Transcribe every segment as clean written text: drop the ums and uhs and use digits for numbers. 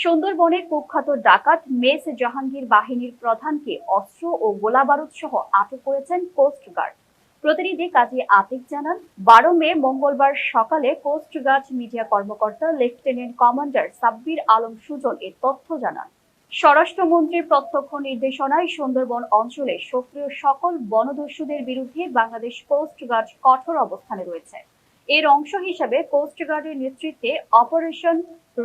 সুন্দরবনে কুখ্যাত ডাকাত মেস জাহাঙ্গীর বাহিনীর প্রধানকে অস্ত্র ও গোলাবারুদ সহ আটক করেছেন কোস্টগার্ড। প্রতিনিধি কাজী আতিক জানান, 12 মে মঙ্গলবার সকালে কোস্টগার্ড মিডিয়া কর্মকর্তা লেফটেন্যান্ট কমান্ডার সাব্বির আলম সুজন এ তথ্য জানান। স্বরাষ্ট্রমন্ত্রীর প্রত্যক্ষ নির্দেশনায় সুন্দরবন অঞ্চলে সক্রিয় সকল বনদস্যুদের বিরুদ্ধে বাংলাদেশ কোস্টগার্ড কঠোর অবস্থানে রয়েছে। এর অংশ হিসেবে কোস্টগার্ডের নেতৃত্বে operation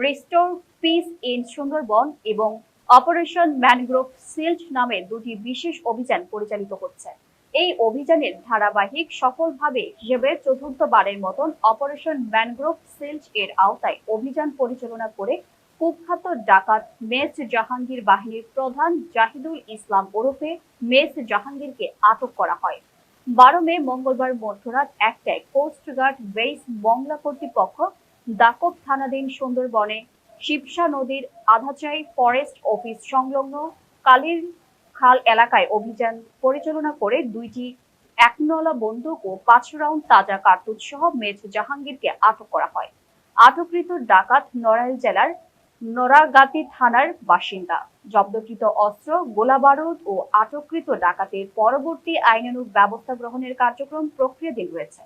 restore piece in Sundarban এবং অপারেশন ম্যানগ্রোভ সিল্ড নামে দুটি বিশেষ অভিযান পরিচালিত হচ্ছে। এই অভিযানের ধারাবাহিক সফলভাবে হিসেবে চতুর্থবারের মতন অপারেশন ম্যানগ্রোভ সিল্ড এর আওতায় অভিযান পরিচালনা করে কুখ্যাত ডাকাত মেস জাহাঙ্গীর বাহিনীর প্রধান জাহিদুল ইসলাম ওরফে মেস জাহাঙ্গীরকে আটক করা হয়। 12 মে মঙ্গলবার মধ্যরাত 1টায় কোস্টগার্ড বেস মংলা কর্তৃপক্ষ দাকব থানাধীন সুন্দরবনে শিবসা নদীর আধাচাই ফরেস্ট অফিস সংলগ্ন কালির খাল এলাকায় অভিযান পরিচালনা করে দুইটি একনলা বন্দুক ও 5 রাউন্ড তাজা কার্তুজ সহ মেজ জাহাঙ্গীরকে আটক করা হয়। আটককৃত ডাকাত নড়াইল জেলার নোরাগাতি থানার বাসিন্দা। জব্দকৃত অস্ত্র, গোলাবারুদ ও আটককৃত ডাকাতের পরবর্তী আইনানুগ ব্যবস্থা গ্রহণের কার্যক্রম প্রক্রিয়াধীন রয়েছে।